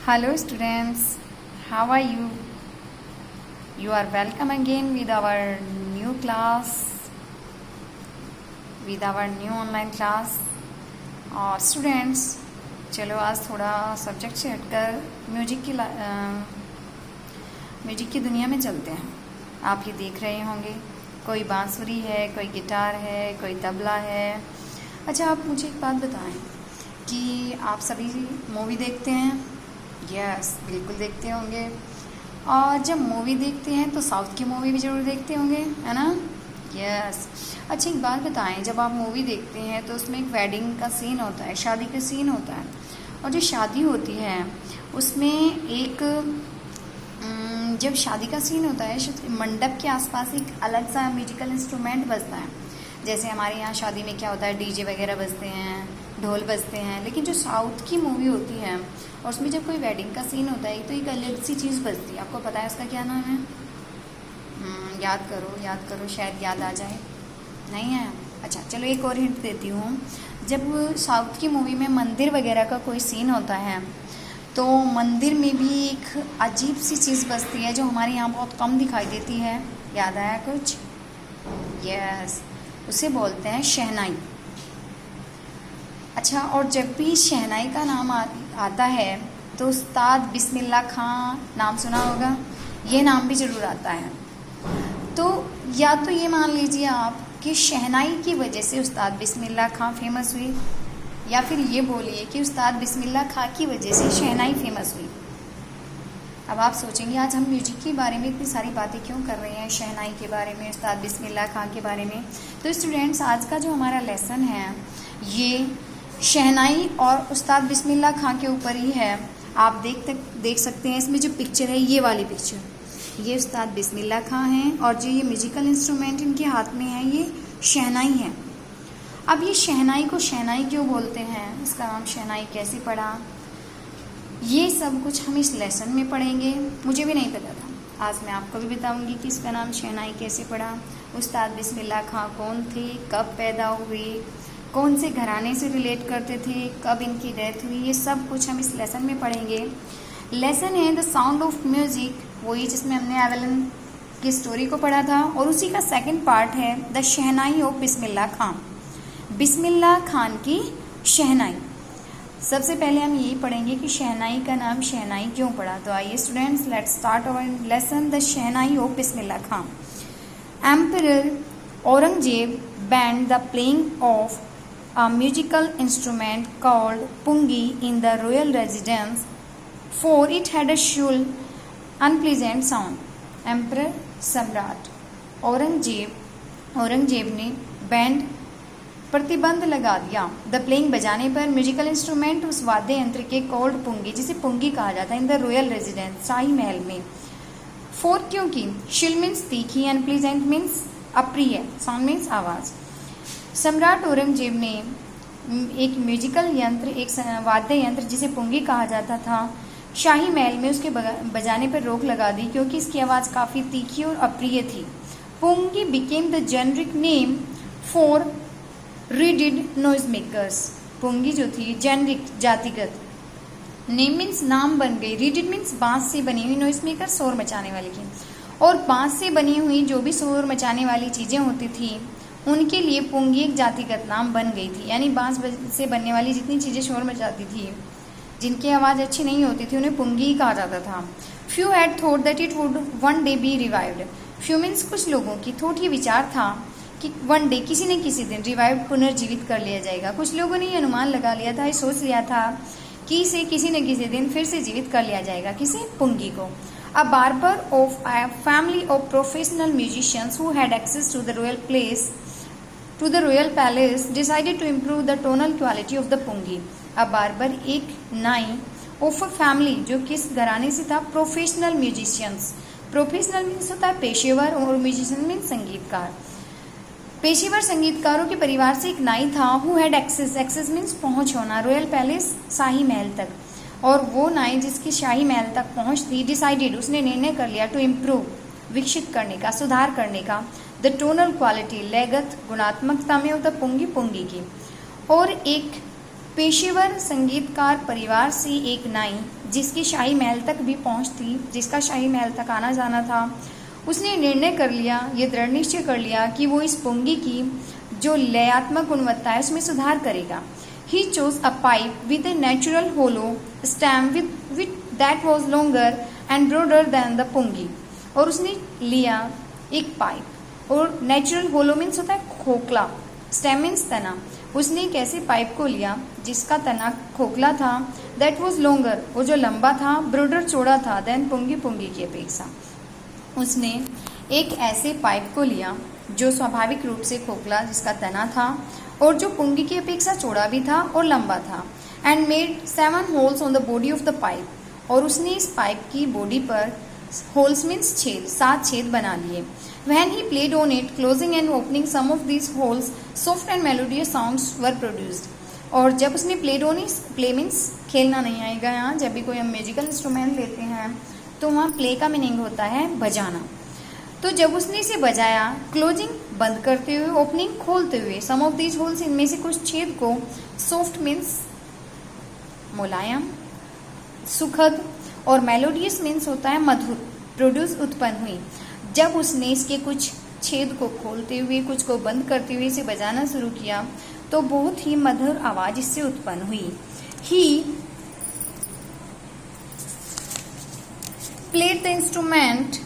Hello students, how are you? You are welcome again with our new class, with our new online class. और students चलो आज थोड़ा subject से हटकर music की दुनिया में चलते हैं। आप ये देख रहे होंगे कोई बांसुरी है, कोई गिटार है, कोई तबला है। अच्छा, आप मुझे एक बात बताएं कि आप सभी मूवी देखते हैं? यस, बिल्कुल देखते होंगे। और जब मूवी देखते हैं तो साउथ की मूवी भी ज़रूर देखते होंगे, है ना? यस। अच्छा, एक बात बताएं, जब आप मूवी देखते हैं तो उसमें एक वेडिंग का सीन होता है, शादी का सीन होता है। और जो शादी होती है उसमें एक जब शादी का सीन होता है मंडप के आसपास एक अलग सा म्यूजिकल इंस्ट्रूमेंट बजता है। जैसे हमारे यहाँ शादी में क्या होता है, डीजे वगैरह बजते हैं, ढोल बजते हैं। लेकिन जो साउथ की मूवी होती है और उसमें जब कोई वेडिंग का सीन होता है तो एक अलग सी चीज़ बजती है। आपको पता है उसका क्या नाम है? याद करो, शायद याद आ जाए। नहीं है? अच्छा, चलो एक और हिंट देती हूँ। जब साउथ की मूवी में मंदिर वगैरह का कोई सीन होता है तो मंदिर में भी एक अजीब सी चीज़ बजती है जो हमारे यहाँ बहुत कम दिखाई देती है। याद आया कुछ? यस, उसे बोलते हैं शहनाई। अच्छा, और जब भी शहनाई का नाम आता है तो उस्ताद बिस्मिल्लाह खां नाम सुना होगा, ये नाम भी ज़रूर आता है। तो या तो ये मान लीजिए आप कि शहनाई की वजह से उस्ताद बिस्मिल्लाह खां फेमस हुई, या फिर ये बोलिए कि उस्ताद बिस्मिल्लाह खां की वजह से शहनाई फेमस हुई। अब आप सोचेंगे आज हम म्यूजिक के बारे में इतनी सारी बातें क्यों कर रहे हैं, शहनाई के बारे में, उस्ताद बिस्मिल्लाह खां के बारे में। तो स्टूडेंट्स, आज का जो हमारा लेसन है ये शहनाई और उस्ताद बिस्मिल्लाह खां के ऊपर ही है। आप देख सकते हैं इसमें जो पिक्चर है, ये वाली पिक्चर, ये उस्ताद बिस्मिल्लाह खां हैं और जो ये म्यूजिकल इंस्ट्रूमेंट इनके हाथ में है ये शहनाई है। अब ये शहनाई को शहनाई क्यों बोलते हैं, इसका नाम शहनाई कैसे पड़ा, ये सब कुछ हम इस लेसन में पढ़ेंगे। मुझे भी नहीं पता था, आज मैं आपको भी बताऊंगी कि इसका नाम शहनाई कैसे पड़ा, उस्ताद बिस्मिल्लाह खां कौन थे, कब पैदा हुए, कौन से घराने से रिलेट करते थे, कब इनकी डेथ हुई, ये सब कुछ हम इस लेसन में पढ़ेंगे। लेसन है द साउंड ऑफ म्यूजिक, वही जिसमें हमने एवेलन की स्टोरी को पढ़ा था, और उसी का सेकंड पार्ट है द शहनाई ऑफ बिस्मिल्लाह खां, बिस्मिल्लाह खान की शहनाई। सबसे पहले हम यही पढ़ेंगे कि शहनाई का नाम शहनाई क्यों पड़ा। तो आइए students, let's start our lesson the shehnai of Bismillah Khan. Emperor Aurangzeb banned the playing of a musical instrument called pungi in the royal residence, for it had a shrill, unpleasant sound. Emperor सम्राट औरंगजेब ने band प्रतिबंध लगा दिया the playing बजाने पर musical instrument, उस वाद्य यंत्र के कॉल्ड पुंगी, जिसे पुंगी कहा जाता है, इन द रॉयल रेजिडेंस, शाही महल में। फोर क्योंकि शिल मीन्स तीखी, अनप्लीजेंट मीन्स अप्रिय, साउंड मीन्स आवाज़। सम्राट औरंगजेब ने एक म्यूजिकल यंत्र, एक वाद्य यंत्र जिसे पुंगी कहा जाता था, शाही महल में उसके बजाने पर रोक लगा दी क्योंकि इसकी आवाज़ काफ़ी तीखी और अप्रिय थी। Pungi became the generic name for reeded noise makers. पुंगी जो थी जेनरिक, जातिगत, नेम मीन्स नाम बन गई, रीडिड मीन्स बांस से बनी हुई, नॉइज मेकर शोर मचाने वाली की। और बांस से बनी हुई जो भी शोर मचाने वाली चीज़ें होती थी उनके लिए पुंगी एक जातिगत नाम बन गई थी। यानी बांस से बनने वाली जितनी चीज़ें शोर मचाती थी, जिनकी आवाज़ अच्छी नहीं होती थी, उन्हें पुंगी ही कहा जाता था। Few had thought that it would one day B revived. Few means कुछ लोगों की, थॉट ये विचार था कि वन डे, किसी न किसी दिन, रिवाइव्ड पुनर्जीवित कर लिया जाएगा। कुछ लोगों ने ये अनुमान लगा लिया था, ये सोच लिया था कि इसे किसी न किसी दिन फिर से जीवित कर लिया जाएगा। किसे? पुंगी को। A barber of a family of professional musicians who had access to the royal palace decided to improve the tonal quality of the pungi. A barber एक नाई of a family, जो किस घराने से था? Professional musicians. प्रोफेशनल मीन्स होता है पेशेवर, और म्यूजिशियन मीन्स संगीतकार। पेशेवर संगीतकारों के परिवार से एक नाई था। हु हैड एक्सेस मीन्स पहुंच होना, रॉयल पैलेस, शाही महल तक। और वो नाई जिसकी शाही महल तक पहुंच थी, डिसाइडेड, उसने निर्णय कर लिया, टू इम्प्रूव, विकसित करने का, सुधार करने का, द टोनल क्वालिटी, लयगत, गुणात्मकता में होता पुंगी, पुंगी की। और एक पेशेवर संगीतकार परिवार से एक नाई जिसकी शाही महल तक भी पहुंच थी, जिसका शाही महल तक आना जाना था, उसने निर्णय कर लिया, ये दृढ़ निश्चय कर लिया कि वो इस पुंगी की जो लयात्मक गुणवत्ता है उसमें सुधार करेगा। He chose a pipe with a natural hollow stem with that was longer and broader than the pungi। और उसने लिया एक पाइप, और नेचुरल होलो मीन्स होता है खोखला, स्टेम मीन्स तना। उसने एक ऐसे पाइप को लिया जिसका तना खोखला था, दैट वॉज लॉन्गर, वो जो लंबा था, ब्रोडर चौड़ा था, देन पुंगी, पुंगी की अपेक्षा। उसने एक ऐसे पाइप को लिया जो स्वाभाविक रूप से खोखला, जिसका तना था और जो पुंगी की अपेक्षा चौड़ा भी था और लंबा था, and made 7 holes on the body of the pipe. और उसने इस पाइप की बॉडी पर होल्स मीन्स छेद, 7 छेद बना लिए। When he played on it, closing and opening some of these holes, soft and melodious sounds were produced। और जब उसने प्लेड ऑन, प्ले मीन्स खेलना नहीं आएगा यहाँ, जब भी कोई हम म्यूजिकल इंस्ट्रूमेंट लेते हैं तो वहाँ प्ले का मीनिंग होता है बजाना। तो जब उसने इसे बजाया, क्लोजिंग बंद करते हुए, ओपनिंग खोलते हुए, सम ऑफ दीज होल्स इनमें से कुछ छेद को, सॉफ्ट मीन्स मुलायम, सुखद, और मेलोडियस मीन्स होता है मधुर, प्रोड्यूस उत्पन्न हुई। जब उसने इसके कुछ छेद को खोलते हुए, कुछ को बंद करते हुए इसे बजाना शुरू किया तो बहुत ही मधुर आवाज इससे उत्पन्न हुई। He played the instrument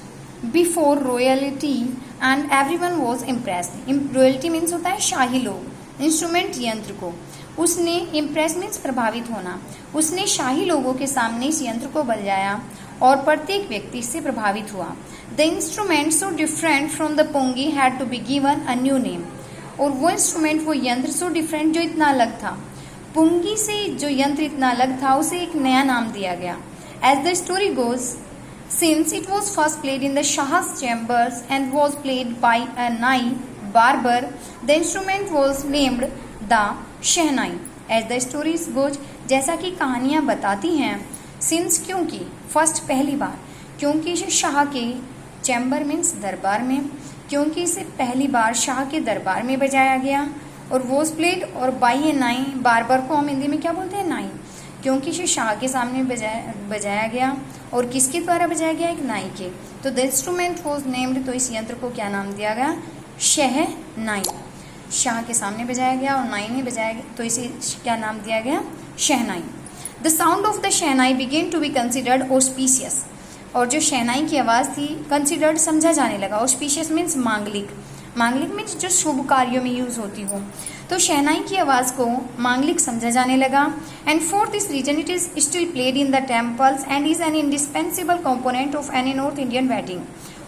before royalty and everyone was impressed. Royalty means होता है शाही लोग, इंस्ट्रूमेंट यंत्र को। उसने इम्प्रेस मीन्स प्रभावित होना। उसने शाही लोगों के सामने इस यंत्र को बजाया और प्रत्येक व्यक्ति इससे प्रभावित हुआ। The instrument so different from the pungi had to be given a new name. और वो इंस्ट्रूमेंट, वो यंत्र सो डिफरेंट, जो इतना अलग था, पुंगी से जो यंत्र इतना अलग था, उसे एक नया नाम दिया गया। As the story goes, since it was first played in the Shah's chambers and was played by a nai barber, the instrument was named the shehnai. As the stories goes, जैसा कि कहानियां बताती हैं, सिंस क्योंकि, फर्स्ट पहली बार, क्योंकि इसे शाह के चैम्बर मीन्स दरबार में, क्योंकि इसे पहली बार शाह के दरबार में बजाया गया, और वॉज प्लेड और बाई ए नाई, बार्बर को हम हिंदी में क्या बोलते हैं, नाई, क्योंकि इसे शाह के सामने बजाया गया, और किसके द्वारा बजाया गया, एक नाई के। तो द इंस्ट्रूमेंट वॉज नेम्ड, तो इस यंत्र को क्या नाम दिया गया, शहनाई। शाह के सामने बजाया गया और नाई ने बजाया गया, तो इसे क्या नाम दिया गया, शहनाई। The sound of the shehnai began to be considered auspicious. और जो शहनाई की आवाज़ थी, कंसिडर्ड समझा जाने लगा। ऑस्पिशियस मीन्स मांगलिक, मांगलिक मीन्स जो शुभ कार्यों में यूज होती हो। तो शहनाई की आवाज़ को मांगलिक समझा जाने लगा। And for this reason it is still played in the temples and is an indispensable component of any North Indian wedding.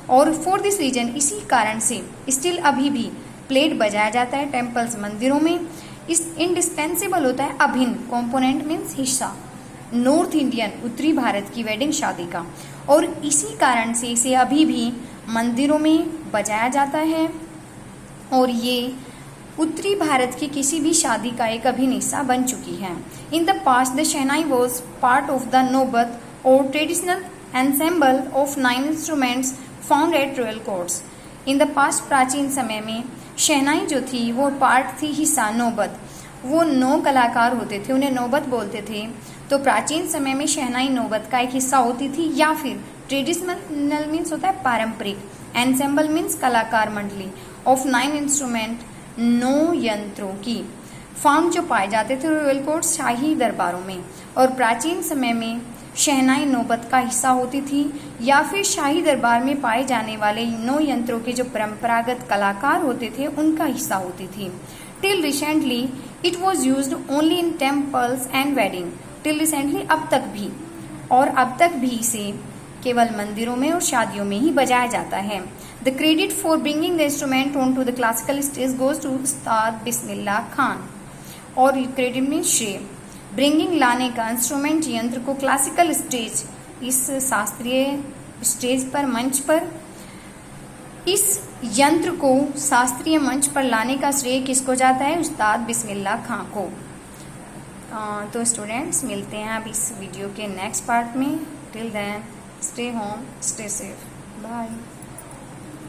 और फॉर दिस रीजन, इसी कारण से स्टिल अभी भी प्लेड बजाया जाता है टेम्पल्स, मंदिरों में। इस इंडिस्पेंसिबल होता है अभिन्न, कंपोनेंट मीन्स हिस्सा, नॉर्थ इंडियन उत्तरी भारत की वेडिंग शादी का, और इसी कारण से इसे अभी भी मंदिरों में बजाया जाता है। और ये उत्तरी भारत की किसी भी शादी का एक अभिन्न हिस्सा बन चुकी है। In the past the shehnai was part of the नौबत और traditional ensemble of 9 instruments found at royal courts. In the past, प्राचीन समय में शहनाई जो थी वो पार्ट थी, हिस्सा, नौबत। वो 9 कलाकार होते थे, उन्हें नौबत बोलते थे। तो प्राचीन समय में शहनाई नौबत का एक हिस्सा होती थी, या फिर ट्रेडिशनल मीन्स होता है पारंपरिक, एंसेम्बल मीन्स कलाकार मंडली, ऑफ 9 इंस्ट्रूमेंट, 9 यंत्रों की, फाउंड जो पाए जाते थे रॉयल कोर्ट, शाही दरबारों में। और प्राचीन समय में शहनाई नौबत का हिस्सा होती थी, या फिर शाही दरबार में पाए जाने वाले 9 यंत्रों के जो परंपरागत कलाकार होते थे उनका हिस्सा होती थी। Till recently it was used only in temples and wedding. Till recently, अब तक भी, और अब तक भी इसे केवल मंदिरों में और शादियों में ही बजाया जाता है। The credit for bringing the instrument on to the classical stage goes to Ustad Bismillah Khan. और क्रेडिट मीन श्रेय, ब्रिंगिंग लाने का इंस्ट्रूमेंट यंत्र को क्लासिकल स्टेज, इस शास्त्रीय स्टेज पर, मंच पर, इस यंत्र को शास्त्रीय मंच पर लाने का श्रेय किसको जाता है, उस्ताद बिस्मिल्लाह खां को। तो स्टूडेंट्स, मिलते हैं अब इस वीडियो के नेक्स्ट पार्ट में। Till then stay home, stay safe, bye.